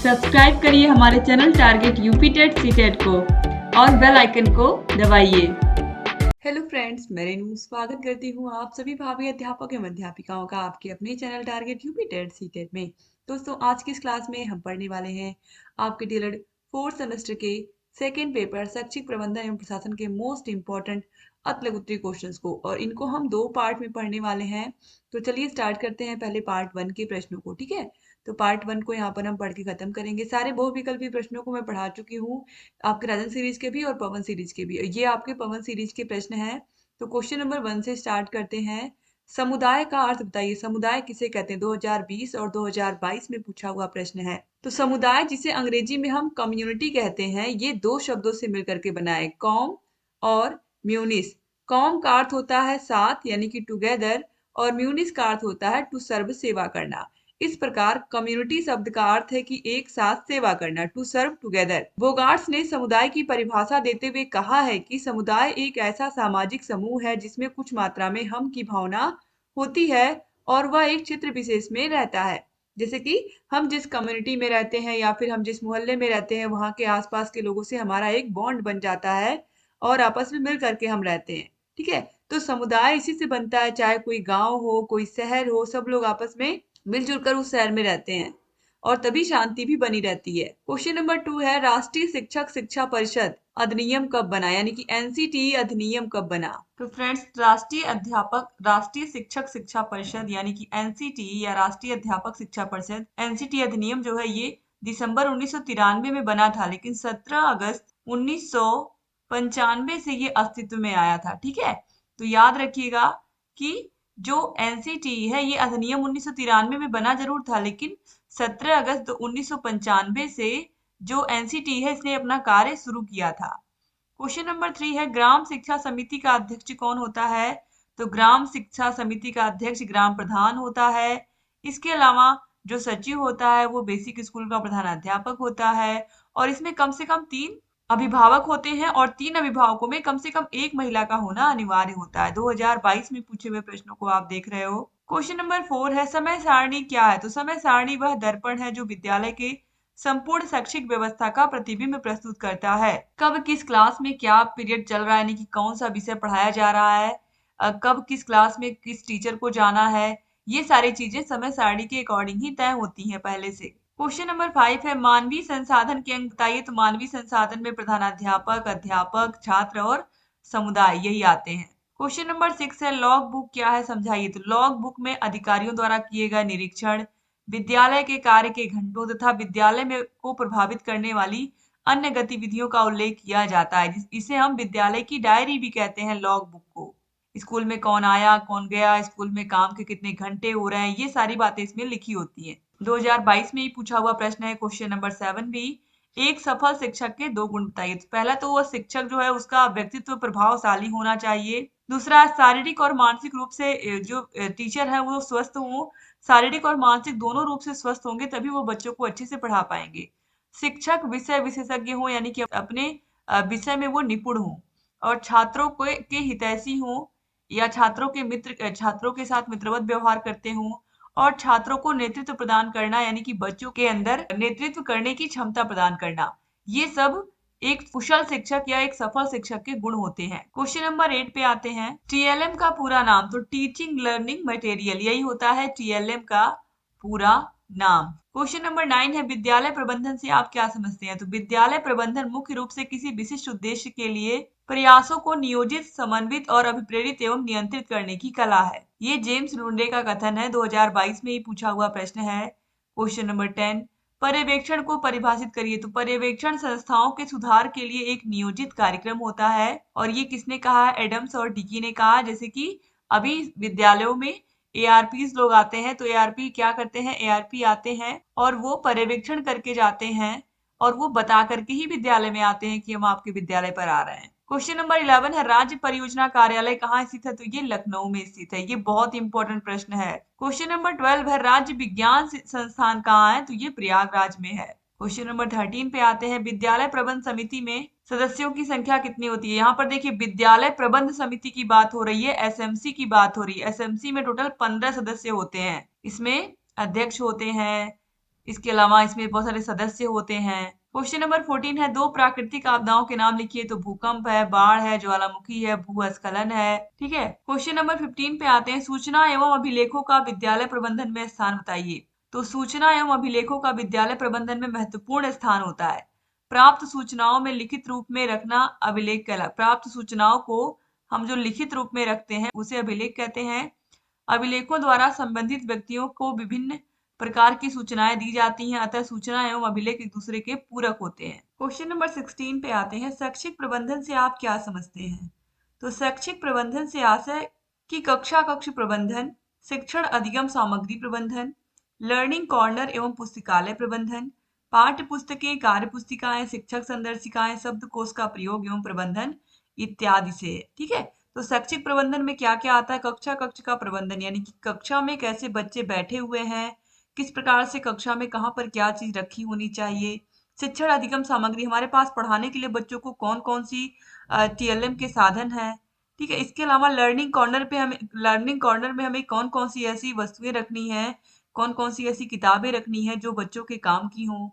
Subscribe करिए हमारे channel target UP TET CTET को और बेल आइकन को दबाइए। हेलो फ्रेंड्स, मैं रेनू स्वागत करती हूँ आप सभी भावी अध्यापक एवं अध्यापिकाओं का आपके अपने channel target UP TET CTET में। दोस्तों, आज की इस क्लास में हम पढ़ने वाले हैं आपके डीएलएड 4th सेमेस्टर के सेकेंड पेपर शैक्षिक प्रबंधन एवं प्रशासन के मोस्ट इंपॉर्टेंट अतलगुत्री क्वेश्चंस को, और इनको हम 2 पार्ट में पढ़ने वाले हैं। तो चलिए स्टार्ट करते हैं पहले पार्ट 1 के प्रश्नों को। ठीक है, तो पार्ट 1 को यहाँ पर हम पढ़ के खत्म करेंगे। सारे बहुविकल्पी प्रश्नों को मैं पढ़ा चुकी हूँ, आपके राजन सीरीज के भी और पवन सीरीज के भी। ये आपके पवन सीरीज के प्रश्न हैं। तो क्वेश्चन नंबर 1 से स्टार्ट करते हैं। समुदाय का अर्थ बताइए, समुदाय किसे कहते हैं? 2020 और 2022 में पूछा हुआ प्रश्न है। तो समुदाय, जिसे अंग्रेजी में हम कम्युनिटी कहते हैं, ये 2 शब्दों से मिलकर के बना है, कॉम और म्यूनिस। कॉम का अर्थ होता है साथ यानी कि टुगेदर, और म्यूनिस का अर्थ होता है टू सर्व, सेवा करना। इस प्रकार कम्युनिटी शब्द का अर्थ है कि एक साथ सेवा करना, टू सर्व टुगेदर। बोगार्ट्स ने समुदाय की परिभाषा देते हुए कहा है कि समुदाय एक ऐसा सामाजिक समूह है जिसमें कुछ मात्रा में हम की भावना होती है और वह एक क्षेत्र विशेष में रहता है। जैसे कि हम जिस कम्युनिटी में रहते हैं या फिर हम जिस मोहल्ले में रहते हैं, वहां के आसपास के लोगों से हमारा एक बॉन्ड बन जाता है और आपस में मिल करके हम रहते हैं। ठीक है, तो समुदाय इसी से बनता है, चाहे कोई गांव हो, कोई शहर हो, सब लोग आपस में मिलजुल कर उस शहर में रहते हैं और तभी शांति भी बनी रहती है। क्वेश्चन नंबर 2 है, राष्ट्रीय शिक्षक शिक्षा परिषद अधिनियम कब बना, यानी कि एनसीटी अधिनियम कब बना? तो फ्रेंड्स, राष्ट्रीय शिक्षक शिक्षा परिषद यानी कि एनसीटी या राष्ट्रीय अध्यापक शिक्षा परिषद, एनसीटी अधिनियम जो है ये दिसंबर 1993 में बना था, लेकिन 17 अगस्त 1995 से ये अस्तित्व में आया था। ठीक है, तो याद रखिएगा कि जो एनसीटी है ये अधिनियम 1993 में बना जरूर था, लेकिन 17 अगस्त 1995 से जो एनसीटी है इसने अपना कार्य शुरू किया था। क्वेश्चन नंबर 3 है, ग्राम शिक्षा समिति का अध्यक्ष कौन होता है? तो ग्राम शिक्षा समिति का अध्यक्ष ग्राम प्रधान होता है। इसके अलावा जो सचिव होता है वो बेसिक स्कूल का प्रधानाध्यापक होता है, और इसमें कम से कम 3 अभिभावक होते हैं और 3 अभिभावकों में कम से कम 1 महिला का होना अनिवार्य होता है। 2022 में पूछे हुए प्रश्नों को आप देख रहे हो। क्वेश्चन नंबर 4 है, समय सारणी क्या है? तो समय सारणी वह दर्पण है जो विद्यालय के संपूर्ण शैक्षिक व्यवस्था का प्रतिबिंब प्रस्तुत करता है। कब किस क्लास में क्या पीरियड चल रहा है, यानी कि कौन सा विषय पढ़ाया जा रहा है, कब किस क्लास में किस टीचर को जाना है, ये सारी चीजें समय सारणी के अकॉर्डिंग ही तय होती हैं पहले से। क्वेश्चन नंबर 5 है, मानवीय संसाधन के अंक बताइए। तो मानवीय संसाधन में प्रधानाध्यापक, अध्यापक, छात्र और समुदाय यही आते हैं। क्वेश्चन नंबर 6 है, लॉग बुक क्या है, समझाइए। तो लॉग बुक में अधिकारियों द्वारा किए गए निरीक्षण, विद्यालय के कार्य के घंटों तथा विद्यालय में को प्रभावित करने वाली अन्य गतिविधियों का उल्लेख किया जाता है। इसे हम विद्यालय की डायरी भी कहते हैं, लॉग बुक को। स्कूल में कौन आया, कौन गया, स्कूल में काम के कितने घंटे हो रहे हैं, ये सारी बातें इसमें लिखी होती हैं। 2022 में ही पूछा हुआ प्रश्न है क्वेश्चन नंबर 7 भी, एक सफल शिक्षक के 2 गुण बताइए। तो पहला तो वह शिक्षक जो है उसका व्यक्तित्व प्रभावशाली होना चाहिए। दूसरा, शारीरिक और मानसिक रूप से जो टीचर है वो स्वस्थ हो, शारीरिक और मानसिक दोनों रूप से स्वस्थ होंगे तभी वो बच्चों को अच्छे से पढ़ा पाएंगे। शिक्षक विषय विशेषज्ञ हो, यानी कि अपने विषय में वो निपुण हो, और छात्रों के हितैषी हो या छात्रों के साथ मित्रवत व्यवहार करते हो, और छात्रों को नेतृत्व प्रदान करना, यानी कि बच्चों के अंदर नेतृत्व करने की क्षमता प्रदान करना, ये सब एक कुशल शिक्षक या एक सफल शिक्षक के गुण होते हैं। क्वेश्चन नंबर 8 पे आते हैं, टीएलएम का पूरा नाम। तो टीचिंग लर्निंग मटेरियल, यही होता है टीएलएम का पूरा नाम। क्वेश्चन नंबर 9 है, विद्यालय प्रबंधन से आप क्या समझते हैं? तो विद्यालय प्रबंधन मुख्य रूप से किसी विशिष्ट उद्देश्य के लिए प्रयासों को नियोजित, समन्वित और अभिप्रेरित एवं नियंत्रित करने की कला है। ये जेम्स लुंडे का कथन है, 2022 में ही पूछा हुआ प्रश्न है। क्वेश्चन नंबर 10, पर्यवेक्षण को परिभाषित करिए। तो पर्यवेक्षण संस्थाओं के सुधार के लिए एक नियोजित कार्यक्रम होता है, और ये किसने कहा है? एडम्स और डिकी ने कहा। जैसे कि अभी विद्यालयों में एआरपी लोग आते हैं, तो एआरपी क्या करते हैं? एआरपी आते हैं और वो पर्यवेक्षण करके जाते हैं, और वो बता करके ही विद्यालय में आते हैं कि हम आपके विद्यालय पर आ रहे हैं। क्वेश्चन नंबर 11 है, राज्य परियोजना कार्यालय कहाँ स्थित है? तो ये लखनऊ में स्थित है। ये बहुत इंपॉर्टेंट प्रश्न है। क्वेश्चन नंबर 12 है, राज्य विज्ञान संस्थान कहाँ है? तो ये प्रयागराज में है। क्वेश्चन नंबर 13 पे आते हैं, विद्यालय प्रबंध समिति में सदस्यों की संख्या कितनी होती है? यहाँ पर देखिए, विद्यालय प्रबंध समिति की बात हो रही है, एसएमसी की बात हो रही है। एसएमसी में टोटल 15 सदस्य होते हैं। इसमें अध्यक्ष होते हैं, इसके अलावा इसमें बहुत सारे सदस्य होते हैं। क्वेश्चन नंबर 14 है, दो प्राकृतिक आपदाओं के नाम लिखिए। तो भूकंप है, बाढ़ है, ज्वालामुखी है, भूस्खलन है। ठीक है, क्वेश्चन नंबर 15 पे आते हैं, सूचना एवं अभिलेखों का विद्यालय प्रबंधन में स्थान बताइए। तो सूचना एवं अभिलेखों का विद्यालय प्रबंधन में महत्वपूर्ण स्थान होता है। प्राप्त सूचनाओं में लिखित रूप में रखना अभिलेख कहला। प्राप्त सूचनाओं को हम जो लिखित रूप में रखते हैं उसे अभिलेख कहते हैं। अभिलेखों द्वारा संबंधित व्यक्तियों को विभिन्न प्रकार की सूचनाएं दी जाती हैं, अतः सूचना एवं अभिलेख एक दूसरे के पूरक होते हैं। क्वेश्चन नंबर 16 पे आते हैं, शैक्षिक प्रबंधन से आप क्या समझते हैं। तो शैक्षिक प्रबंधन से आशय कि कक्षा कक्ष प्रबंधन, शिक्षण अधिगम सामग्री प्रबंधन, लर्निंग कॉर्नर एवं पुस्तकालय प्रबंधन, पाठ्य पुस्तकें, कार्य पुस्तिकाएं, शिक्षक संदर्शिकाएं, शब्दकोश का प्रयोग एवं प्रबंधन इत्यादि से है। ठीक है, तो शैक्षिक प्रबंधन में क्या क्या आता है। कक्षा कक्ष का प्रबंधन यानी कि कक्षा में कैसे बच्चे बैठे हुए हैं, किस प्रकार से कक्षा में कहाँ पर क्या चीज रखी होनी चाहिए। शिक्षण अधिगम सामग्री, हमारे पास पढ़ाने के लिए बच्चों को कौन कौन सी टीएलएम के साधन है। ठीक है, इसके अलावा लर्निंग कॉर्नर में हमें कौन कौन सी ऐसी वस्तुएं रखनी है, कौन कौन सी ऐसी किताबें रखनी है जो बच्चों के काम की हों।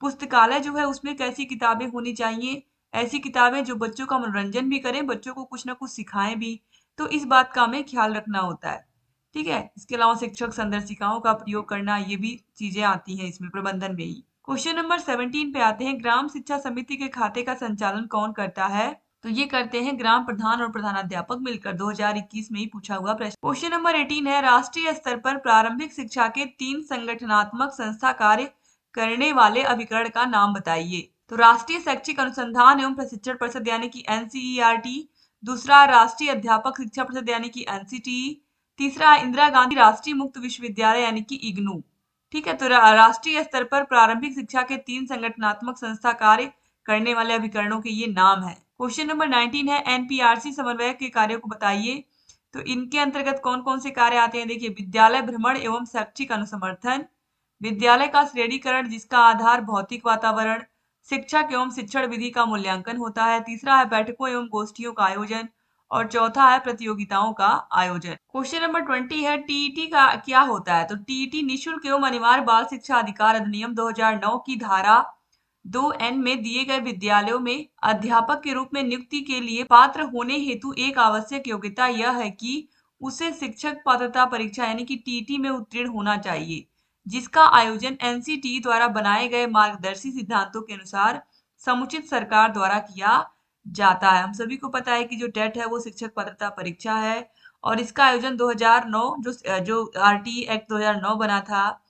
पुस्तकालय जो है उसमें कैसी किताबें होनी चाहिए, ऐसी किताबें जो बच्चों का मनोरंजन भी करें, बच्चों को कुछ ना कुछ सिखाएं भी। तो इस बात का हमें ख्याल रखना होता है। ठीक है, इसके अलावा शिक्षक संदर्शिकाओं का प्रयोग करना, ये भी चीजें आती हैं इसमें प्रबंधन में ही। क्वेश्चन नंबर 17 पे आते हैं, ग्राम शिक्षा समिति के खाते का संचालन कौन करता है। तो ये करते हैं ग्राम प्रधान और प्रधानाध्यापक मिलकर। 2021 में ही पूछा हुआ प्रश्न। क्वेश्चन नंबर 18 है, राष्ट्रीय स्तर पर प्रारंभिक शिक्षा के 3 संगठनात्मक संस्था कार्य करने वाले अभिकरण का नाम बताइए। तो राष्ट्रीय शैक्षिक अनुसंधान एवं प्रशिक्षण परिषद यानी कि एनसीईआरटी, दूसरा राष्ट्रीय अध्यापक शिक्षा परिषद यानी कि एनसीटीई, तीसरा इंदिरा गांधी राष्ट्रीय मुक्त विश्वविद्यालय यानी कि इग्नू। ठीक है, तो राष्ट्रीय स्तर पर प्रारंभिक शिक्षा के 3 संगठनात्मक संस्था कार्य करने वाले अभिकरणों के ये नाम है। क्वेश्चन नंबर 19 है, एनपीआरसी समन्वयक के कार्यों को बताइए। तो इनके अंतर्गत कौन कौन से कार्य आते हैं, देखिए, विद्यालय भ्रमण एवं शैक्षिक अनुसमर्थन, विद्यालय का श्रेणीकरण जिसका आधार भौतिक वातावरण, शिक्षक एवं शिक्षण विधि का मूल्यांकन होता है, तीसरा है बैठकों एवं गोष्ठियों का आयोजन, और चौथा है प्रतियोगिताओं का आयोजन। क्वेश्चन नंबर 20 है, टीईटी का क्या होता है। तो टीईटी निःशुल्क एवं अनिवार्य बाल शिक्षा अधिकार अधिनियम 2009 की धारा 2N में दिए गए विद्यालयों में अध्यापक के रूप में नियुक्ति के लिए पात्र होने हेतु एक आवश्यक योग्यता यह है कि उसे शिक्षक पात्रता परीक्षा यानी कि टीटी में उत्तीर्ण होना चाहिए, जिसका आयोजन एनसीटी द्वारा बनाए गए मार्गदर्शी सिद्धांतों के अनुसार समुचित सरकार द्वारा किया जाता है। हम सभी को पता है कि जो टेट है वो शिक्षक पात्रता परीक्षा है, और इसका आयोजन 2009 जो आरटी एक्ट 2009 बना था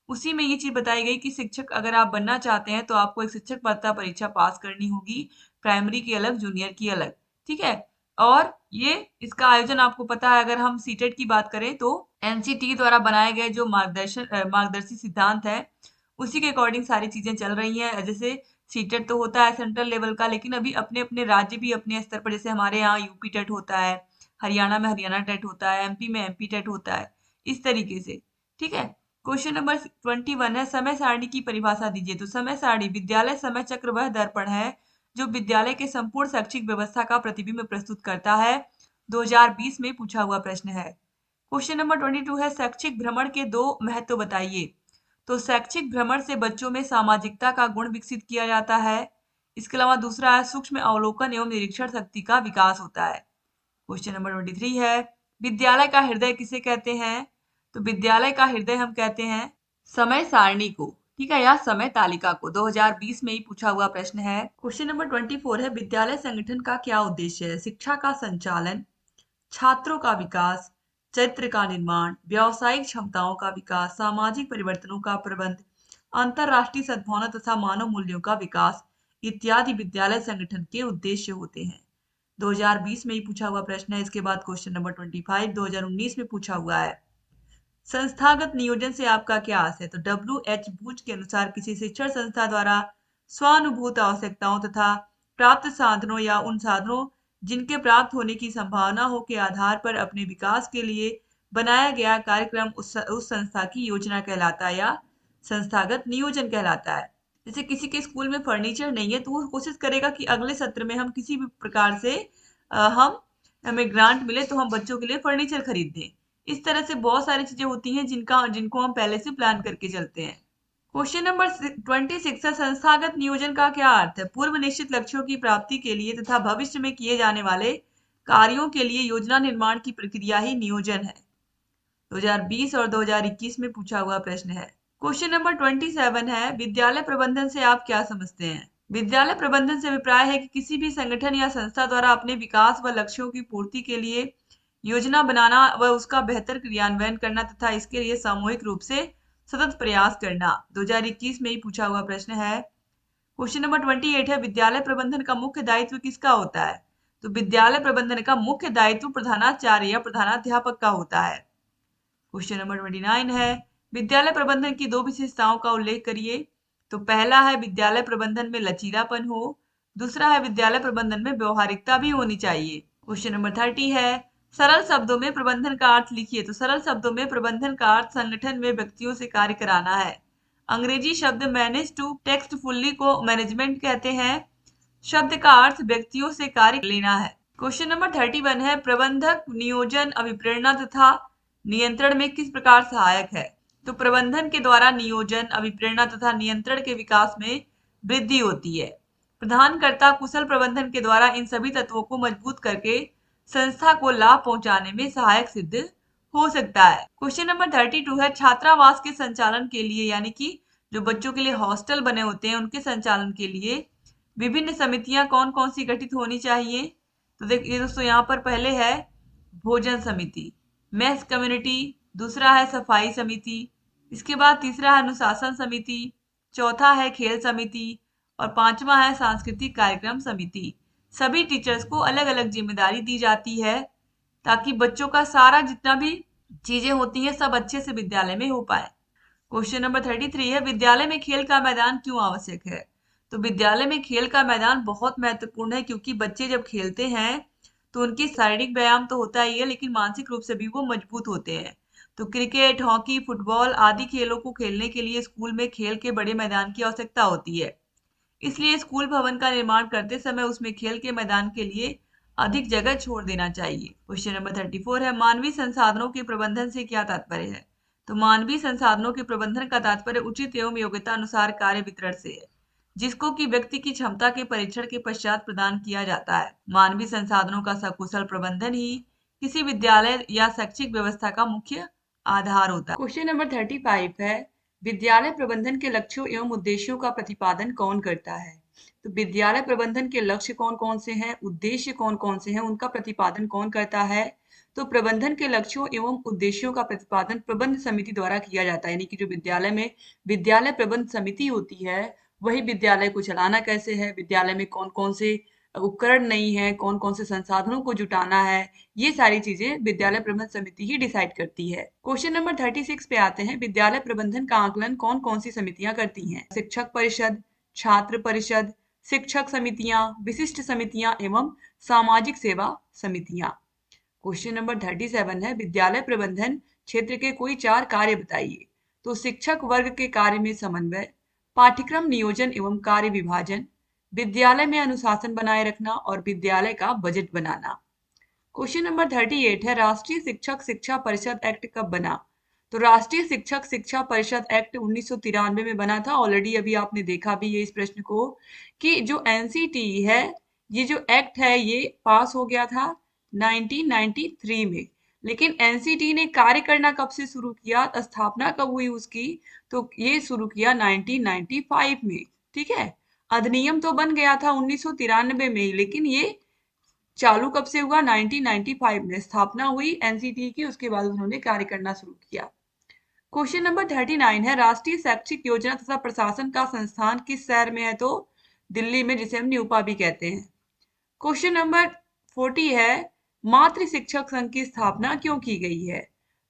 उसी में ये चीज बताई गई कि शिक्षक अगर आप बनना चाहते हैं तो आपको एक शिक्षक पात्रता परीक्षा पास करनी होगी, प्राइमरी की अलग, जूनियर की अलग। ठीक है, और ये इसका आयोजन आपको पता है, अगर हम सीटेट की बात करें तो एनसीटी द्वारा बनाए गए जो मार्गदर्शी सिद्धांत है उसी के अकॉर्डिंग सारी चीजें चल रही हैं। जैसे सीटेट तो होता है सेंट्रल लेवल का, लेकिन अभी अपने अपने राज्य भी अपने स्तर पर, जैसे हमारे यहाँ यूपी टेट होता है, हरियाणा में हरियाणा टेट होता है, एमपी में एमपी टेट होता है, इस तरीके से। ठीक है, क्वेश्चन नंबर 21 है, समय सारणी की परिभाषा दीजिए। तो समय सारणी विद्यालय समय चक्र वह दर्पण है जो विद्यालय के संपूर्ण शैक्षिक व्यवस्था का प्रतिबिंब प्रस्तुत करता है। 2020 में पूछा हुआ प्रश्न है। क्वेश्चन नंबर 22 है, शैक्षिक भ्रमण के 2 महत्व बताइए। तो शैक्षिक भ्रमण से बच्चों में सामाजिकता का गुण विकसित किया जाता है। इसके अलावा दूसरा है, सूक्ष्म अवलोकन एवं निरीक्षण शक्ति का विकास होता है। क्वेश्चन नंबर 23 है, विद्यालय का हृदय किसे कहते हैं। तो विद्यालय का हृदय हम कहते हैं समय सारणी को, ठीक है, या समय तालिका को। 2020 में ही पूछा हुआ प्रश्न है। क्वेश्चन नंबर 24 है, विद्यालय संगठन का क्या उद्देश्य है। शिक्षा का संचालन, छात्रों का विकास, चरित्र का निर्माण, व्यावसायिक क्षमताओं का विकास, सामाजिक परिवर्तनों का प्रबंध, अंतरराष्ट्रीय सद्भावना तथा मानव मूल्यों का विकास इत्यादि विद्यालय संगठन के उद्देश्य होते हैं। 2020 में ही पूछा हुआ प्रश्न है। इसके बाद क्वेश्चन नंबर 25 2019 में पूछा हुआ है, संस्थागत नियोजन से आपका क्या आशय है। तो WH बूच के अनुसार किसी शिक्षण संस्था द्वारा स्वानुभूत आवश्यकताओं तथा प्राप्त साधनों या उन साधनों जिनके प्राप्त होने की संभावना हो के आधार पर अपने विकास के लिए बनाया गया कार्यक्रम उस संस्था की योजना कहलाता है या संस्थागत नियोजन कहलाता है। जैसे किसी के स्कूल में फर्नीचर नहीं है तो वो कोशिश करेगा कि अगले सत्र में हम किसी भी प्रकार से हमें ग्रांट मिले तो हम बच्चों के लिए फर्नीचर खरीद दें। इस तरह से बहुत सारी चीजें होती हैं जिनको हम पहले से प्लान करके चलते हैं। क्वेश्चन नंबर 26 है, संस्थागत नियोजन का क्या अर्थ है? पूर्व निश्चित लक्ष्यों की प्राप्ति के लिए तथा भविष्य में किए जाने वाले कार्यों के लिए योजना निर्माण की प्रक्रिया ही नियोजन है। 2020 और 2021 में पूछा हुआ प्रश्न है। क्वेश्चन नंबर 27 है, विद्यालय प्रबंधन से आप क्या समझते हैं? विद्यालय प्रबंधन से अभिप्राय है कि किसी भी संगठन या संस्था द्वारा अपने विकास व लक्ष्यों की पूर्ति के लिए योजना बनाना व उसका बेहतर क्रियान्वयन करना तथा इसके लिए सामूहिक रूप से सतत प्रयास करना। 2021 में ही पूछा हुआ प्रश्न है। क्वेश्चन नंबर 28 है, विद्यालय प्रबंधन का मुख्य दायित्व किसका होता है? तो विद्यालय प्रबंधन का मुख्य दायित्व प्रधानाचार्य या प्रधानाध्यापक का होता है। क्वेश्चन नंबर 29 है, विद्यालय प्रबंधन की दो विशेषताओं का उल्लेख करिए। तो पहला है विद्यालय प्रबंधन में लचीलापन हो, दूसरा है विद्यालय प्रबंधन में व्यवहारिकता भी होनी चाहिए। क्वेश्चन नंबर 30 है, सरल शब्दों में प्रबंधन का अर्थ लिखिए। तो सरल शब्दों में प्रबंधन का अर्थ संगठन में व्यक्तियों से कार्य कराना है। अंग्रेजी शब्द मैनेज टू टेक्स्टफुली को मैनेजमेंट कहते हैं। शब्द का अर्थ व्यक्तियों से कार्य लेना है। क्वेश्चन नंबर 31 है, प्रबंधक नियोजन अभिप्रेरणा तथा नियंत्रण में किस प्रकार सहायक है? तो प्रबंधन के द्वारा नियोजन अभिप्रेरणा तथा नियंत्रण के विकास में वृद्धि होती है। प्रदानकर्ता कुशल प्रबंधन के द्वारा इन सभी तत्वों को मजबूत करके संस्था को लाभ पहुंचाने में सहायक सिद्ध हो सकता है। क्वेश्चन नंबर 32 है, छात्रावास के संचालन के लिए यानी कि जो बच्चों के लिए हॉस्टल बने होते हैं उनके संचालन के लिए विभिन्न समितियां कौन कौन सी गठित होनी चाहिए? तो देखिए दोस्तों, यहाँ पर पहले है भोजन समिति, मेस कम्युनिटी, दूसरा है सफाई समिति, इसके बाद तीसरा है अनुशासन समिति, चौथा है खेल समिति और पांचवा है सांस्कृतिक कार्यक्रम समिति। सभी टीचर्स को अलग अलग जिम्मेदारी दी जाती है ताकि बच्चों का सारा जितना भी चीजें होती हैं सब अच्छे से विद्यालय में हो पाए। क्वेश्चन नंबर 33 है, विद्यालय में खेल का मैदान क्यों आवश्यक है? तो विद्यालय में खेल का मैदान बहुत महत्वपूर्ण है क्योंकि बच्चे जब खेलते हैं तो उनकी शारीरिक व्यायाम तो होता ही है लेकिन मानसिक रूप से भी वो मजबूत होते हैं। तो क्रिकेट, हॉकी, फुटबॉल आदि खेलों को खेलने के लिए स्कूल में खेल के बड़े मैदान की आवश्यकता होती है। इसलिए स्कूल भवन का निर्माण करते समय उसमें खेल के मैदान के लिए अधिक जगह छोड़ देना चाहिए। क्वेश्चन नंबर 34 है, मानवीय संसाधनों के प्रबंधन से क्या तात्पर्य है? तो मानवीय संसाधनों के प्रबंधन का तात्पर्य उचित एवं योग्यता अनुसार कार्य वितरण से है, जिसको कि व्यक्ति की क्षमता के परीक्षण के पश्चात प्रदान किया जाता है। मानवीय संसाधनों का सकुशल प्रबंधन ही किसी विद्यालय या शैक्षिक व्यवस्था का मुख्य आधार होता है। क्वेश्चन नंबर 35 है, विद्यालय प्रबंधन के लक्ष्यों एवं उद्देश्यों का प्रतिपादन कौन करता है? तो विद्यालय प्रबंधन के लक्ष्य कौन कौन से हैं, उद्देश्य कौन कौन से हैं, उनका प्रतिपादन कौन करता है? तो प्रबंधन के लक्ष्यों एवं उद्देश्यों का प्रतिपादन प्रबंध समिति द्वारा किया जाता है। यानी कि जो विद्यालय में विद्यालय प्रबंध समिति होती है वही विद्यालय को चलाना कैसे है, विद्यालय में कौन कौन से उपकरण नहीं है, कौन कौन से संसाधनों को जुटाना है, ये सारी चीजें विद्यालय प्रबंध समिति ही डिसाइड करती है। क्वेश्चन नंबर 36 पे आते हैं, विद्यालय प्रबंधन का आकलन कौन कौन सी समितियां करती हैं? शिक्षक परिषद, छात्र परिषद, शिक्षक समितियां, विशिष्ट समितियां एवं सामाजिक सेवा समितियां। क्वेश्चन नंबर 37 है, विद्यालय प्रबंधन क्षेत्र के कोई 4 कार्य बताइए। तो शिक्षक वर्ग के कार्य में समन्वय, पाठ्यक्रम नियोजन एवं कार्य विभाजन, विद्यालय में अनुशासन बनाए रखना और विद्यालय का बजट बनाना। क्वेश्चन नंबर 38 है, राष्ट्रीय शिक्षक शिक्षा परिषद एक्ट कब बना? तो राष्ट्रीय शिक्षक शिक्षा परिषद एक्ट 1993 में बना था। ऑलरेडी अभी आपने देखा भी है इस प्रश्न को कि जो एनसीटी है, ये जो एक्ट है ये पास हो गया था 1993 में, लेकिन एनसीटी ने कार्य करना कब से शुरू किया, स्थापना कब हुई उसकी? तो ये शुरू किया 1995 में। ठीक है, अधिनियम तो बन गया था 1993 में ही, लेकिन ये चालू कब से हुआ? 1995 में स्थापना हुई एनसीटी की, उसके बाद उन्होंने कार्य करना शुरू किया। क्वेश्चन नंबर 39 है, राष्ट्रीय शैक्षिक योजना तथा प्रशासन का संस्थान किस शहर में है? तो दिल्ली में, जिसे हम न्यूपा भी कहते हैं। क्वेश्चन नंबर 40 है, मातृ शिक्षक संघ की स्थापना क्यों की गई है?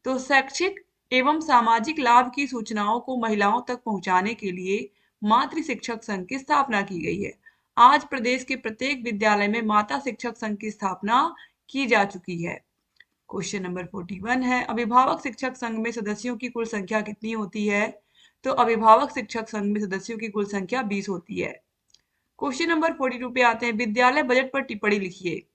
तो शैक्षिक एवं सामाजिक लाभ की सूचनाओं को महिलाओं तक पहुंचाने के लिए मातृ शिक्षक संघ की स्थापना की गई है। आज प्रदेश के प्रत्येक विद्यालय में माता शिक्षक संघ की स्थापना की जा चुकी है। क्वेश्चन नंबर 41 है, अभिभावक शिक्षक संघ में सदस्यों की कुल संख्या कितनी होती है? तो अभिभावक शिक्षक संघ में सदस्यों की कुल संख्या 20 होती है। क्वेश्चन नंबर 42 पे आते हैं, विद्यालय बजट पर टिप्पणी लिखिए।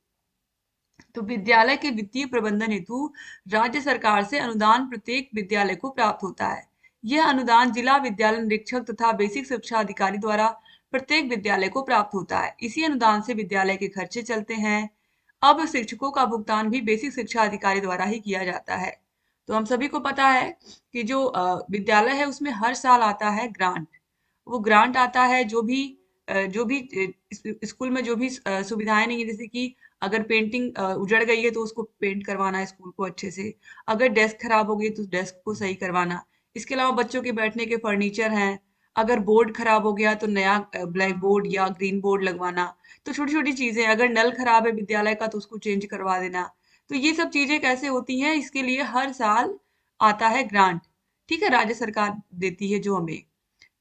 तो विद्यालय के वित्तीय प्रबंधन हेतु राज्य सरकार से अनुदान प्रत्येक विद्यालय को प्राप्त होता है। यह अनुदान जिला विद्यालय निरीक्षक तथा बेसिक शिक्षा अधिकारी द्वारा प्रत्येक विद्यालय को प्राप्त होता है। इसी अनुदान से विद्यालय के खर्चे चलते हैं। अब शिक्षकों का भुगतान भी बेसिक शिक्षा अधिकारी द्वारा ही किया जाता है। तो हम सभी को पता है कि जो विद्यालय है उसमें हर साल आता है ग्रांट। वो ग्रांट आता है स्कूल में जो भी सुविधाएं नहीं है, जैसे कि अगर पेंटिंग उजड़ गई है तो उसको पेंट करवाना है स्कूल को अच्छे से, अगर डेस्क खराब हो गई तो डेस्क को सही करवाना, इसके अलावा बच्चों के बैठने के फर्नीचर हैं, अगर बोर्ड खराब हो गया तो नया ब्लैक बोर्ड या ग्रीन बोर्ड लगवाना। तो छोटी छोटी चीजें, अगर नल खराब है विद्यालय का तो उसको चेंज करवा देना। तो ये सब चीजें कैसे होती हैं, इसके लिए हर साल आता है ग्रांट। ठीक है, राज्य सरकार देती है जो हमें।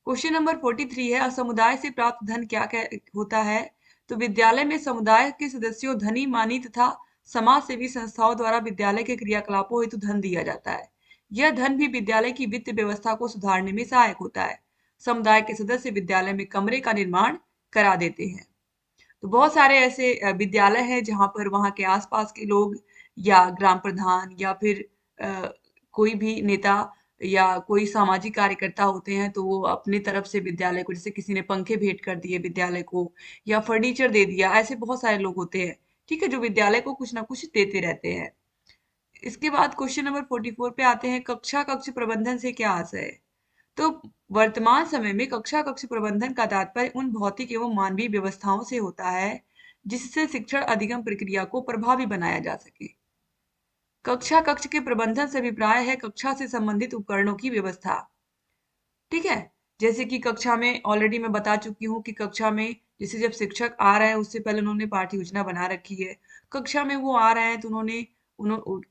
क्वेश्चन नंबर 43 है, समुदाय से प्राप्त धन क्या क्या होता है। तो विद्यालय में समुदाय के सदस्यों, धनी मानी तथा समाज सेवी संस्थाओं द्वारा विद्यालय के क्रियाकलापों हेतु धन दिया जाता है। यह धन भी विद्यालय की वित्त व्यवस्था को सुधारने में सहायक होता है। समुदाय के सदस्य विद्यालय में कमरे का निर्माण करा देते हैं। तो बहुत सारे ऐसे विद्यालय हैं जहाँ पर वहाँ के आसपास के लोग या ग्राम प्रधान या फिर कोई भी नेता या कोई सामाजिक कार्यकर्ता होते हैं, तो वो अपनी तरफ से विद्यालय को, जैसे किसी ने पंखे भेंट कर दिए विद्यालय को या फर्नीचर दे दिया, ऐसे बहुत सारे लोग होते हैं, ठीक है, जो विद्यालय को कुछ ना कुछ देते रहते हैं। इसके बाद क्वेश्चन नंबर 44 पे आते हैं, कक्षा कक्ष प्रबंधन से क्या आशय है। तो वर्तमान समय में कक्षा कक्ष प्रबंधन का तात्पर्य उन भौतिक एवं मानवीय व्यवस्थाओं से होता है जिससे शिक्षण अधिगम प्रक्रिया को प्रभावी बनाया जा सके। कक्षा कक्ष के प्रबंधन से अभिप्राय है कक्षा से संबंधित उपकरणों की व्यवस्था। ठीक है, जैसे कि कक्षा में ऑलरेडी मैं बता चुकी हूँ कि कक्षा में जैसे जब शिक्षक आ रहे हैं उससे पहले उन्होंने पाठ्य योजना बना रखी है। कक्षा में वो आ रहे हैं तो उन्होंने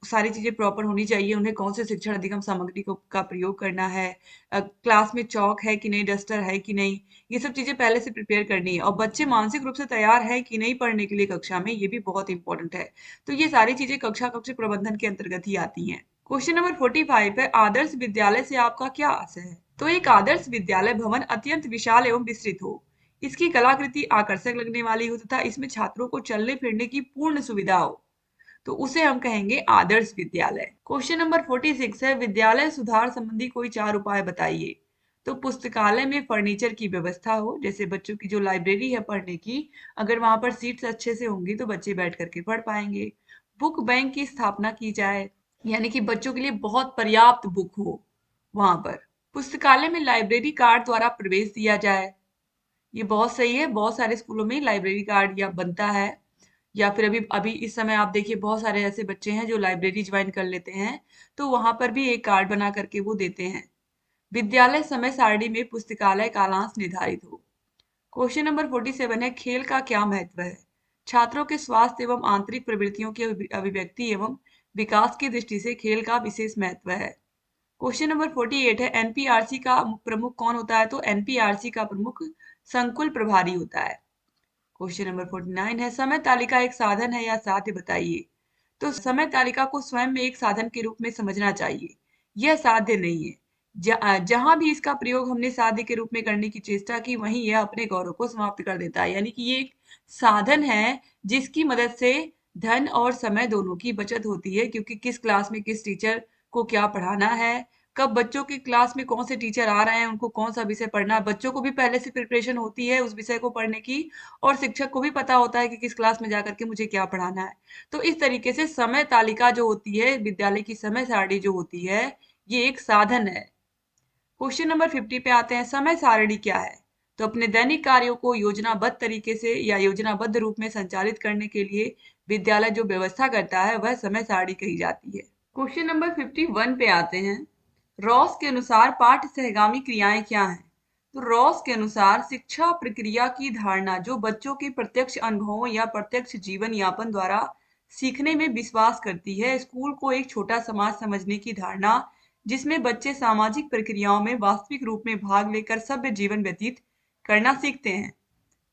सारी चीजें प्रॉपर होनी चाहिए, उन्हें कौन से शिक्षण अधिगम सामग्री का प्रयोग करना है, क्लास में चौक है कि नहीं, डस्टर है कि नहीं, ये सब चीजें पहले से प्रिपेयर करनी है। और बच्चे मानसिक रूप से तैयार है कि नहीं पढ़ने के लिए कक्षा में, ये भी बहुत इंपॉर्टेंट है। तो ये सारी चीजें कक्षा कक्ष प्रबंधन के अंतर्गत ही आती हैं। क्वेश्चन नंबर 45 है, आदर्श विद्यालय से आपका क्या आशय है। तो एक आदर्श विद्यालय भवन अत्यंत विशाल एवं विस्तृत हो, इसकी कलाकृति आकर्षक लगने वाली हो तथा इसमें छात्रों को चलने फिरने की पूर्ण सुविधा हो, तो उसे हम कहेंगे आदर्श विद्यालय। क्वेश्चन नंबर 46 है, विद्यालय सुधार संबंधी कोई 4 उपाय बताइए। तो पुस्तकालय में फर्नीचर की व्यवस्था हो, जैसे बच्चों की जो लाइब्रेरी है पढ़ने की, अगर वहां पर सीट्स अच्छे से होंगी तो बच्चे बैठ करके पढ़ पाएंगे। बुक बैंक की स्थापना की जाए, यानी कि बच्चों के लिए बहुत पर्याप्त बुक हो वहां पर। पुस्तकालय में लाइब्रेरी कार्ड द्वारा प्रवेश दिया जाए, ये बहुत सही है, बहुत सारे स्कूलों में लाइब्रेरी कार्ड या बनता है। या फिर अभी अभी इस समय आप देखिए बहुत सारे ऐसे बच्चे हैं जो लाइब्रेरी ज्वाइन कर लेते हैं, तो वहां पर भी एक कार्ड बना करके वो देते हैं। विद्यालय समय सारणी में पुस्तकालय कालांश निर्धारित हो। क्वेश्चन नंबर 47 है, खेल का क्या महत्व है। छात्रों के स्वास्थ्य एवं आंतरिक प्रवृत्तियों की अभिव्यक्ति एवं विकास की दृष्टि से खेल का विशेष महत्व है। क्वेश्चन नंबर 48 है, एनपीआरसी का प्रमुख कौन होता है। तो एनपीआरसी का प्रमुख संकुल प्रभारी होता है। क्वेश्चन नंबर 49 है, समय तालिका एक साधन है या साध्य बताइए। तो समय तालिका को स्वयं में एक साधन के रूप में समझना चाहिए, यह साध्य नहीं है। जहां भी इसका प्रयोग हमने साध्य के रूप में करने की चेष्टा की, वहीं यह अपने गौरव को समाप्त कर देता है। यानी कि ये एक साधन है जिसकी मदद से धन और समय दोनों की बचत होती है, क्योंकि किस क्लास में किस टीचर को क्या पढ़ाना है, कब बच्चों की क्लास में कौन से टीचर आ रहे हैं, उनको कौन सा विषय पढ़ना है, बच्चों को भी पहले से प्रिपरेशन होती है उस विषय को पढ़ने की, और शिक्षक को भी पता होता है कि किस क्लास में जाकर के मुझे क्या पढ़ाना है। तो इस तरीके से समय तालिका जो होती है, विद्यालय की समय सारणी जो होती है, ये एक साधन है। क्वेश्चन नंबर 50 पे आते हैं, समय सारणी क्या है। तो अपने दैनिक कार्यों को योजनाबद्ध तरीके से या योजनाबद्ध रूप में संचालित करने के लिए विद्यालय जो व्यवस्था करता है वह समय सारणी कही जाती है। क्वेश्चन नंबर 51 पे आते हैं, रॉस के अनुसार पाठ्य सहगामी क्रियाएं क्या हैं। तो रॉस के अनुसार शिक्षा प्रक्रिया की धारणा जो बच्चों के प्रत्यक्ष अनुभवों या प्रत्यक्ष जीवन यापन द्वारा सीखने में विश्वास करती है। स्कूल को एक छोटा समाज समझने की धारणा जिसमें बच्चे सामाजिक प्रक्रियाओं में वास्तविक रूप में भाग लेकर सभ्य जीवन व्यतीत करना सीखते हैं।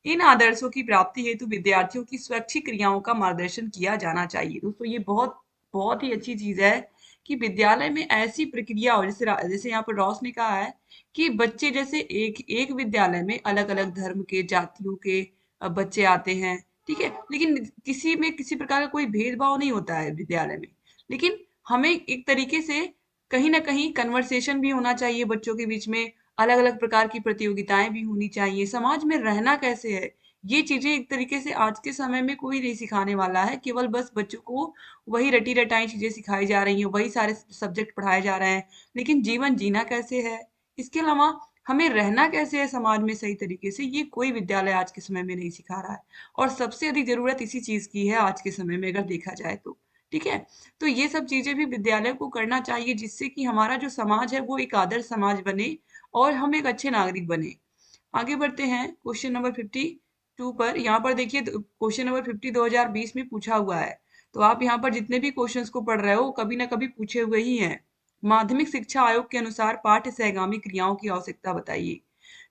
इन आदर्शों की प्राप्ति हेतु विद्यार्थियों की स्वैच्छिक क्रियाओं का मार्गदर्शन किया जाना चाहिए। दोस्तों ये बहुत बहुत ही अच्छी चीज है कि विद्यालय में ऐसी प्रक्रिया हो, जैसे जैसे यहाँ पर रॉस ने कहा है कि बच्चे जैसे एक एक विद्यालय में अलग अलग धर्म के, जातियों के बच्चे आते हैं, ठीक है, लेकिन किसी में किसी प्रकार का कोई भेदभाव नहीं होता है विद्यालय में। लेकिन हमें एक तरीके से कहीं ना कहीं कन्वर्सेशन भी होना चाहिए बच्चों के बीच में, अलग अलग प्रकार की प्रतियोगिताएं भी होनी चाहिए। समाज में रहना कैसे है, ये चीजें एक तरीके से आज के समय में कोई नहीं सिखाने वाला है। केवल बस बच्चों को वही रटी रटाई चीजें सिखाई जा रही हैं, वही सारे सब्जेक्ट पढ़ाए जा रहे हैं, लेकिन जीवन जीना कैसे है, इसके अलावा हमें रहना कैसे है समाज में सही तरीके से, ये कोई विद्यालय आज के समय में नहीं सिखा रहा है। और सबसे अधिक जरूरत इसी चीज की है आज के समय में, अगर देखा जाए तो। ठीक है, तो ये सब चीजें भी विद्यालय को करना चाहिए, जिससे कि हमारा जो समाज है वो एक आदर्श समाज बने और हम एक अच्छे नागरिक बने। आगे बढ़ते हैं क्वेश्चन नंबर 52 पर। यहाँ पर देखिए क्वेश्चन नंबर 50 2020 में पूछा हुआ है। तो आप यहाँ पर जितने भी क्वेश्चंस को पढ़ रहे हो कभी ना कभी पूछे हुए ही हैं। माध्यमिक शिक्षा आयोग के अनुसार पाठ्य सहगामी क्रियाओं की आवश्यकता बताइए।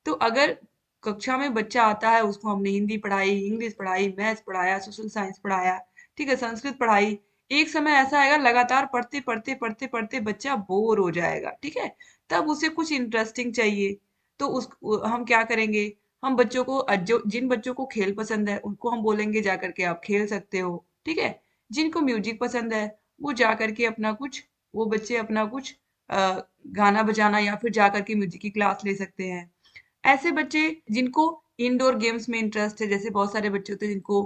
तो अगर कक्षा में बच्चा आता है, उसको हमने हिंदी पढ़ाई, इंग्लिश पढ़ाई, मैथ्स पढ़ाया, सोशल साइंस पढ़ाया, ठीक है, संस्कृत पढ़ाई, एक समय ऐसा आएगा लगातार पढ़ते पढ़ते पढ़ते पढ़ते बच्चा बोर हो जाएगा। ठीक है, तब उसे कुछ इंटरेस्टिंग चाहिए। तो हम क्या करेंगे, हम बच्चों को जो जिन बच्चों को खेल पसंद है उनको हम बोलेंगे जा करके आप खेल सकते हो। ठीक है, जिनको म्यूजिक पसंद है वो जा करके अपना कुछ, वो बच्चे अपना कुछ गाना बजाना या फिर जा करके म्यूजिक की क्लास ले सकते हैं। ऐसे बच्चे जिनको इंडोर गेम्स में इंटरेस्ट है, जैसे बहुत सारे बच्चे होते हैं जिनको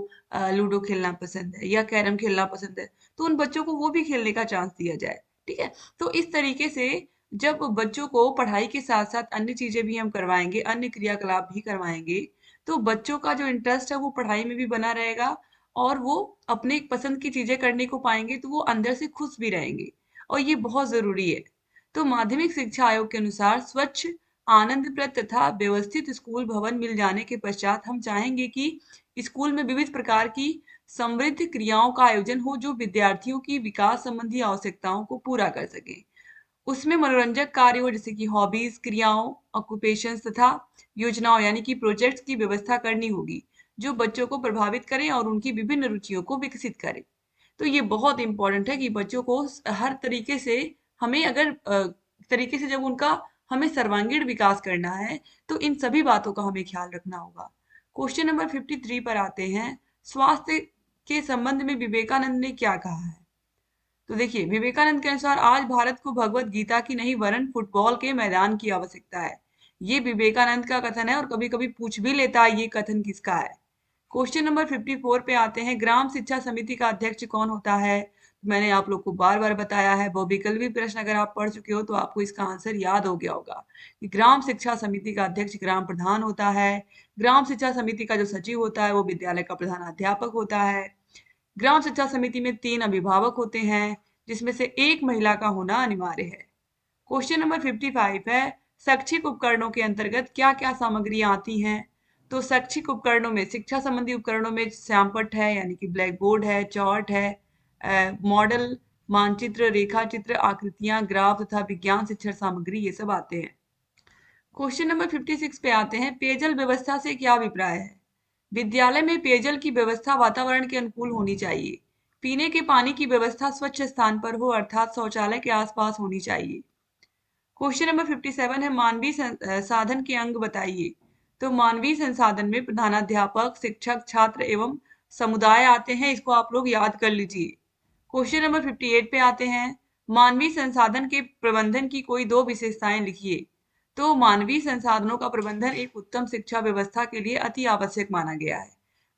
लूडो खेलना पसंद है या कैरम खेलना पसंद है, तो उन बच्चों को वो भी खेलने का चांस दिया जाए। ठीक है, तो इस तरीके से जब बच्चों को पढ़ाई के साथ साथ अन्य चीजें भी हम करवाएंगे, अन्य क्रियाकलाप भी करवाएंगे, तो बच्चों का जो इंटरेस्ट है वो पढ़ाई में भी बना रहेगा और वो अपने पसंद की चीजें करने को पाएंगे, तो वो अंदर से खुश भी रहेंगे और ये बहुत जरूरी है। तो माध्यमिक शिक्षा आयोग के अनुसार स्वच्छ, आनंदप्रद तथा व्यवस्थित स्कूल भवन मिल जाने के पश्चात हम चाहेंगे कि स्कूल में विविध प्रकार की समृद्ध क्रियाओं का आयोजन हो जो विद्यार्थियों की विकास संबंधी आवश्यकताओं को पूरा कर सके। उसमें मनोरंजक कार्य हो, जैसे कि हॉबीज, क्रियाओं, ऑक्यूपेशंस तथा योजनाओं यानी कि प्रोजेक्ट्स की व्यवस्था करनी होगी जो बच्चों को प्रभावित करें और उनकी विभिन्न रुचियों को विकसित करें। तो ये बहुत इंपॉर्टेंट है कि बच्चों को हर तरीके से, हमें अगर तरीके से जब उनका हमें सर्वांगीण विकास करना है तो इन सभी बातों का हमें ख्याल रखना होगा। क्वेश्चन नंबर 53 पर आते हैं। स्वास्थ्य के संबंध में विवेकानंद ने क्या कहा है? तो देखिए, विवेकानंद के अनुसार आज भारत को भगवत गीता की नहीं वरन फुटबॉल के मैदान की आवश्यकता है। ये विवेकानंद का कथन है और कभी कभी पूछ भी लेता है ये कथन किसका है। क्वेश्चन नंबर 54 पे आते हैं। ग्राम शिक्षा समिति का अध्यक्ष कौन होता है? मैंने आप लोग को बार बार बताया है, बहुविकल्पी प्रश्न अगर आप पढ़ चुके हो तो आपको इसका आंसर याद हो गया होगा कि ग्राम शिक्षा समिति का अध्यक्ष ग्राम प्रधान होता है। ग्राम शिक्षा समिति का जो सचिव होता है वो विद्यालय का प्रधानाध्यापक होता है। ग्राम शिक्षा समिति में 3 अभिभावक होते हैं जिसमें से एक महिला का होना अनिवार्य है। क्वेश्चन नंबर 55 है। शैक्षिक उपकरणों के अंतर्गत क्या क्या सामग्रियां आती हैं? तो शैक्षिक उपकरणों में, शिक्षा संबंधी उपकरणों में श्यामपट्ट है यानी कि ब्लैक बोर्ड है, चार्ट है, मॉडल, मानचित्र, रेखा चित्र, आकृतियां, ग्राफ तथा विज्ञान शिक्षण सामग्री, ये सब आते हैं। क्वेश्चन नंबर 56 पे आते हैं। पेयजल व्यवस्था से क्या अभिप्राय है? विद्यालय में पेयजल की व्यवस्था वातावरण के अनुकूल होनी चाहिए। पीने के पानी की व्यवस्था स्वच्छ स्थान पर हो अर्थात शौचालय के आसपास होनी चाहिए। क्वेश्चन नंबर 57 है। मानवीय साधन के अंग बताइए। तो मानवीय संसाधन में प्रधानाध्यापक, शिक्षक, छात्र एवं समुदाय आते हैं, इसको आप लोग याद कर लीजिए। क्वेश्चन नंबर 58 पे आते हैं। मानवीय संसाधन के प्रबंधन की कोई 2 विशेषताएं लिखिए। तो मानवीय संसाधनों का प्रबंधन एक उत्तम शिक्षा व्यवस्था के लिए अति आवश्यक माना गया है।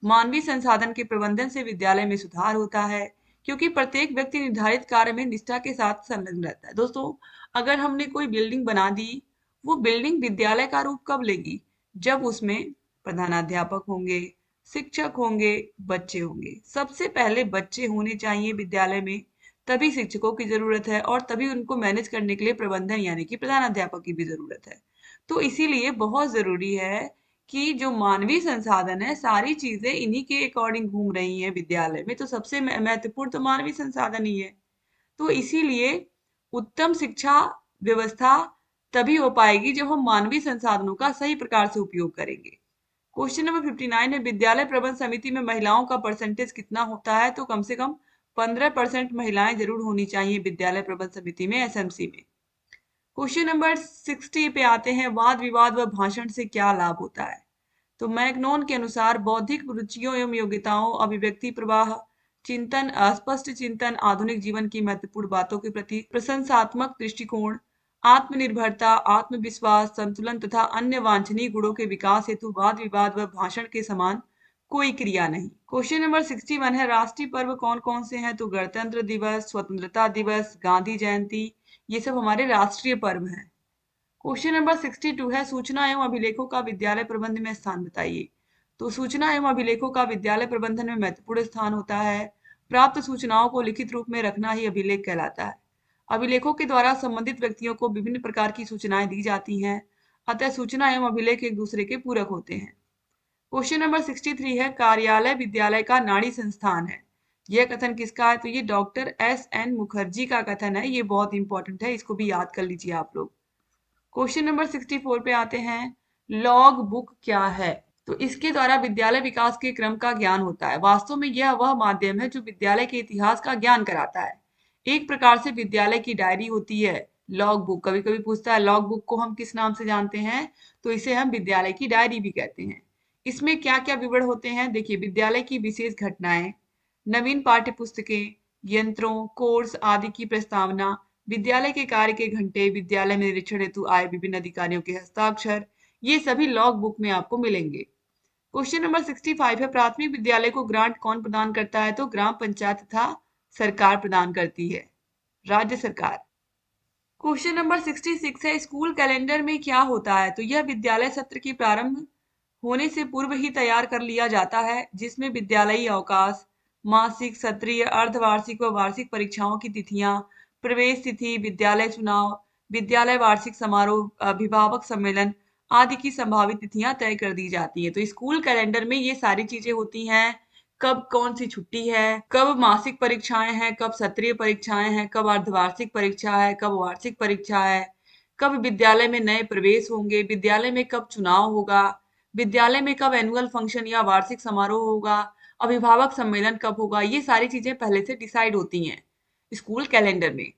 मानवीय संसाधन के प्रबंधन से विद्यालय में सुधार होता है क्योंकि प्रत्येक व्यक्ति निर्धारित कार्य में निष्ठा के साथ संलग्न रहता है। दोस्तों, अगर हमने कोई बिल्डिंग बना दी, वो बिल्डिंग विद्यालय का रूप कब लेगी? जब उसमें प्रधानाध्यापक होंगे, शिक्षक होंगे, बच्चे होंगे। सबसे पहले बच्चे होने चाहिए विद्यालय में, तभी शिक्षकों की जरूरत है और तभी उनको मैनेज करने के लिए प्रबंधन यानी कि प्रधानाध्यापक की भी जरूरत है। तो इसीलिए बहुत जरूरी है कि जो मानवीय संसाधन है, सारी चीजें इन्हीं के अकॉर्डिंग घूम रही हैं विद्यालय में, तो सबसे महत्वपूर्ण तो मानवीय संसाधन ही है। तो इसीलिए उत्तम शिक्षा व्यवस्था तभी हो पाएगी जब हम मानवीय संसाधनों का सही प्रकार से उपयोग करेंगे। क्वेश्चन नंबर 59 है। विद्यालय प्रबंध समिति में महिलाओं का परसेंटेज कितना होता है? तो कम से कम 15% महिलाएं जरूर होनी चाहिए विद्यालय प्रबंध समिति में, एसएमसी में। क्वेश्चन नंबर 60 पे आते हैं। वाद विवाद व भाषण से क्या लाभ होता है? तो मैग्नोन के अनुसार बौद्धिक रुचियों एवं योग्यताओं, अभिव्यक्ति प्रवाह, चिंतन, अस्पष्ट चिंतन, आधुनिक जीवन की महत्वपूर्ण बातों के प्रति प्रशंसात्मक दृष्टिकोण, आत्मनिर्भरता, आत्मविश्वास, संतुलन तथा अन्य वांछनीय गुणों के विकास हेतु वाद विवाद व भाषण के समान कोई क्रिया नहीं। क्वेश्चन नंबर 61 है, राष्ट्रीय पर्व कौन कौन से हैं? तो गणतंत्र दिवस, स्वतंत्रता दिवस, गांधी जयंती, ये सब हमारे राष्ट्रीय पर्व हैं। क्वेश्चन नंबर 62 है, सूचना एवं अभिलेखों का विद्यालय प्रबंध में स्थान बताइए। तो सूचना एवं अभिलेखों का विद्यालय प्रबंधन में महत्वपूर्ण स्थान होता है। प्राप्त सूचनाओं को लिखित रूप में रखना ही अभिलेख कहलाता है। अभिलेखों के द्वारा संबंधित व्यक्तियों को विभिन्न प्रकार की सूचनाएं दी जाती हैं, अतः सूचना एवं अभिलेख एक दूसरे के पूरक होते हैं। क्वेश्चन नंबर 63 है, कार्यालय विद्यालय का नाड़ी संस्थान है। यह कथन किसका है? तो ये डॉक्टर S.N. मुखर्जी का कथन है। ये बहुत इंपॉर्टेंट है, इसको भी याद कर लीजिए आप लोग। क्वेश्चन नंबर 64 पे आते हैं, लॉग बुक क्या है? तो इसके द्वारा विद्यालय विकास के क्रम का ज्ञान होता है। वास्तव में यह वह माध्यम है जो विद्यालय के इतिहास का ज्ञान कराता है। एक प्रकार से विद्यालय की डायरी होती है लॉग बुक। कभी कभी पूछता है लॉग बुक को हम किस नाम से जानते हैं? तो इसे हम विद्यालय की डायरी भी कहते हैं। इसमें क्या क्या विवरण होते हैं? देखिए, विद्यालय की विशेष घटनाएं, नवीन पाठ्य पुस्तकें, यंत्रों, कोर्स आदि की प्रस्तावना, विद्यालय के कार्य के घंटे, विद्यालय में निरीक्षण हेतु आए विभिन्न अधिकारियों के हस्ताक्षर, ये सभी लॉग बुक में आपको मिलेंगे। क्वेश्चन नंबर 65 है, प्राथमिक विद्यालय को ग्रांट कौन प्रदान करता है? तो ग्राम पंचायत तथा सरकार प्रदान करती है, राज्य सरकार। क्वेश्चन नंबर 66 है, स्कूल कैलेंडर में क्या होता है? तो यह विद्यालय सत्र के प्रारंभ होने से पूर्व ही तैयार कर लिया जाता है, जिसमें विद्यालयी अवकाश, मासिक, सत्रीय, अर्धवार्षिक व वार्षिक परीक्षाओं की तिथियां, प्रवेश तिथि, विद्यालय चुनाव, विद्यालय वार्षिक समारोह, अभिभावक सम्मेलन आदि की संभावित तिथियां तय कर दी जाती हैं। तो स्कूल कैलेंडर में ये सारी चीजें होती हैं। कब कौन सी छुट्टी है, कब मासिक परीक्षाएं हैं, कब सत्रीय परीक्षाएं हैं, कब अर्धवार्षिक परीक्षा है, कब वार्षिक परीक्षा है, कब विद्यालय में नए प्रवेश होंगे, विद्यालय में कब चुनाव होगा, विद्यालय में कब एनुअल फंक्शन या वार्षिक समारोह होगा, अभिभावक सम्मेलन कब होगा, ये सारी चीजें पहले से डिसाइड होती हैं स्कूल कैलेंडर में।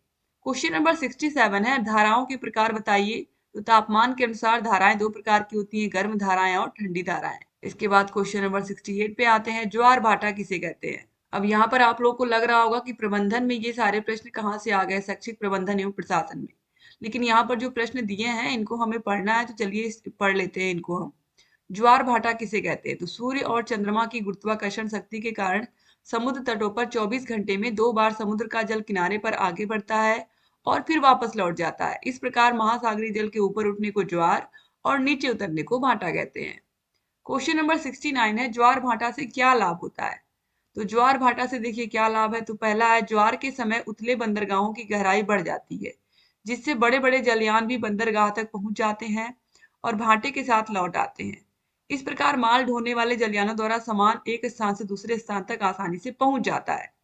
क्वेश्चन नंबर 67 है, धाराओं के प्रकार बताइए। तो तापमान के अनुसार धाराएं दो प्रकार की होती हैं, गर्म धाराएं और ठंडी धाराएं। इसके बाद क्वेश्चन नंबर 68 पे आते हैं, ज्वार भाटा किसे कहते हैं? अब यहाँ पर आप लोगों को लग रहा होगा कि प्रबंधन में ये सारे प्रश्न कहाँ से आ गए, शैक्षिक प्रबंधन एवं प्रशासन में। लेकिन यहाँ पर जो प्रश्न दिए हैं इनको हमें पढ़ना है, तो चलिए पढ़ लेते हैं इनको हम। ज्वार भाटा किसे कहते हैं? तो सूर्य और चंद्रमा की गुरुत्वाकर्षण शक्ति के कारण समुद्र तटों पर 24 घंटे में 2 बार समुद्र का जल किनारे पर आगे बढ़ता है और फिर वापस लौट जाता है। इस प्रकार महासागरीय जल के ऊपर उठने को ज्वार और नीचे उतरने को भाटा कहते हैं। क्वेश्चन नंबर 69 है, ज्वार भाटा से क्या लाभ होता है? तो ज्वार भाटा से देखिए क्या लाभ है। तो पहला है, ज्वार के समय उथले बंदरगाहों की गहराई बढ़ जाती है, जिससे बड़े बड़े जलयान भी बंदरगाह तक पहुंच जाते हैं और भाटे के साथ लौट आते हैं। इस प्रकार माल ढोने वाले जलयानों द्वारा सामान एक स्थान से दूसरे स्थान तक आसानी से पहुंच जाता है।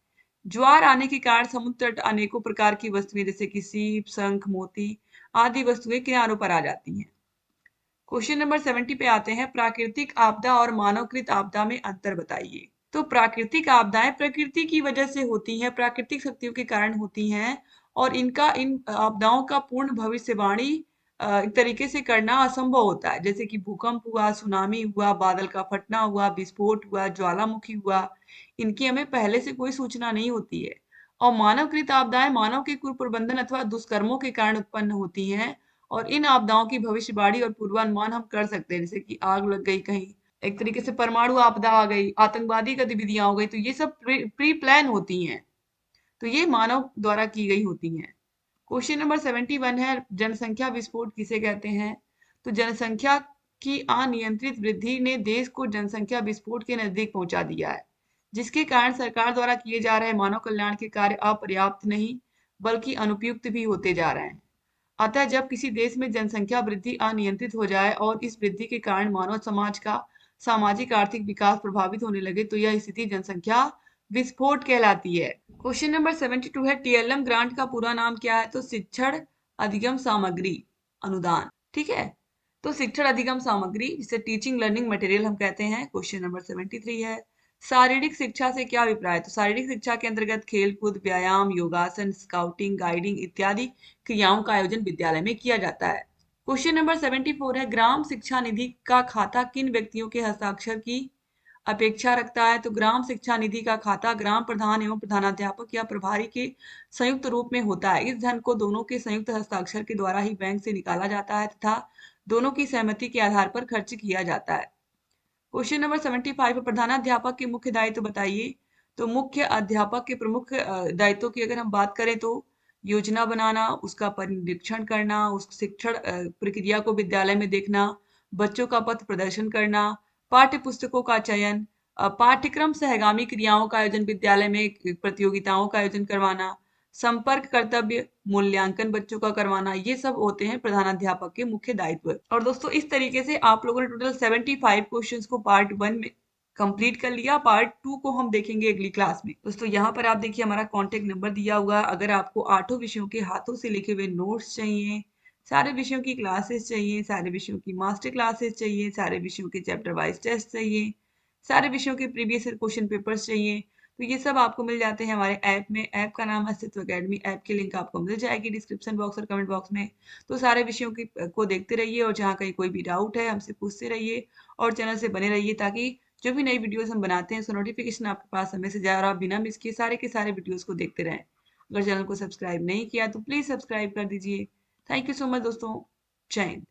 ज्वार आने के कारण समुद्र तट अनेकों प्रकार की वस्तुएं जैसे कि सीप, शंख, मोती आदि वस्तुएं किनारों पर आ जाती हैं। क्वेश्चन नंबर 70 पे आते हैं, प्राकृतिक आपदा और मानवकृत आपदा में अंतर बताइए। तो प्राकृतिक आपदाएं प्रकृति की वजह से होती हैं, प्राकृतिक शक्तियों के कारण होती हैं और इन आपदाओं का पूर्ण भविष्यवाणी एक तरीके से करना असंभव होता है। जैसे कि भूकंप हुआ, सुनामी हुआ, बादल का फटना हुआ, विस्फोट हुआ, ज्वालामुखी हुआ, इनकी हमें पहले से कोई सूचना नहीं होती है। और मानवकृत आपदाएं मानव के कुप्रबंधन अथवा दुष्कर्मों के कारण उत्पन्न होती हैं और इन आपदाओं की भविष्यवाणी और पूर्वानुमान हम कर सकते हैं। जैसे कि आग लग गई कहीं, एक तरीके से परमाणु आपदा आ गई, आतंकवादी गतिविधियां हो गई, तो ये सब प्री प्लान होती हैं। तो ये मानव द्वारा की गई होती हैं। क्वेश्चन नंबर 71 है, जनसंख्या विस्फोट किसे कहते हैं? तो जनसंख्या की अनियंत्रित वृद्धि ने देश को जनसंख्या विस्फोट के नजदीक पहुंचा दिया है, जिसके कारण सरकार द्वारा किए जा रहे मानव कल्याण के कार्य अपर्याप्त नहीं बल्कि अनुपयुक्त भी होते जा रहे हैं। अतः जब किसी देश में जनसंख्या वृद्धि अनियंत्रित हो जाए और इस वृद्धि के कारण मानव समाज का सामाजिक आर्थिक विकास प्रभावित होने लगे, तो यह स्थिति जनसंख्या विस्फोट कहलाती है। क्वेश्चन नंबर 72 है, टीएलएम ग्रांट का पूरा नाम क्या है? तो शिक्षण अधिगम सामग्री अनुदान। ठीक है, तो शिक्षण अधिगम सामग्री, जिसे टीचिंग लर्निंग मटेरियल हम कहते हैं। क्वेश्चन नंबर 73 है, शारीरिक शिक्षा से क्या अभिप्राय? तो शारीरिक शिक्षा के अंतर्गत खेलकूद, व्यायाम, योगासन, स्काउटिंग, गाइडिंग इत्यादि क्रियाओं का आयोजन विद्यालय में किया जाता है। क्वेश्चन नंबर 74 है, ग्राम शिक्षा निधि का खाता किन व्यक्तियों के हस्ताक्षर की अपेक्षा रखता है तो ग्राम शिक्षा निधि का खाता ग्राम प्रधान एवं प्रधानाध्यापक या प्रभारी के संयुक्त रूप में होता है। इस धन को दोनों के संयुक्त हस्ताक्षर के द्वारा ही बैंक से निकाला जाता है तथा दोनों की सहमति के आधार पर खर्च किया जाता है। क्वेश्चन नंबर 75, प्रधानाध्यापक के मुख्य दायित्व बताइए। तो मुख्य अध्यापक के प्रमुख दायित्वों की अगर हम बात करें तो योजना बनाना, उसका परिनिरीक्षण करना, उस शिक्षण प्रक्रिया को विद्यालय में देखना, बच्चों का पथ प्रदर्शन करना, पाठ्य पुस्तकों का चयन, पाठ्यक्रम सहगामी क्रियाओं का आयोजन, विद्यालय में प्रतियोगिताओं का आयोजन करवाना, संपर्क कर्तव्य, मूल्यांकन बच्चों का करवाना, ये सब होते हैं प्रधानाध्यापक के मुख्य दायित्व। और दोस्तों इस तरीके से आप लोगों ने टोटल 75 क्वेश्चंस को पार्ट 1 में कंप्लीट कर लिया। पार्ट 2 को हम देखेंगे अगली क्लास में। दोस्तों यहाँ पर आप देखिए हमारा कॉन्टेक्ट नंबर दिया हुआ है। अगर आपको आठों विषयों के हाथों से लिखे हुए नोट्स चाहिए, सारे विषयों की क्लासेस चाहिए, सारे विषयों की मास्टर क्लासेस चाहिए, सारे विषयों के चैप्टर वाइज टेस्ट चाहिए, सारे विषयों के प्रीवियस क्वेश्चन पेपर्स चाहिए, तो ये सब आपको मिल जाते हैं हमारे ऐप में। ऐप का नाम है अस्तित्व अकेडमी। ऐप की लिंक आपको मिल जाएगी डिस्क्रिप्शन बॉक्स और कमेंट बॉक्स में। तो सारे विषयों की को देखते रहिए और जहाँ कहीं कोई भी डाउट है हमसे पूछते रहिए और चैनल से बने रहिए ताकि जो भी नई वीडियोस हम बनाते हैं उसका नोटिफिकेशन आपके पास समय से जाए और आप बिना मिस किए सारे के सारे वीडियोस को देखते रहें। अगर चैनल को सब्सक्राइब नहीं किया तो प्लीज़ सब्सक्राइब कर दीजिए। थैंक यू सो मच दोस्तों। जय हिंद।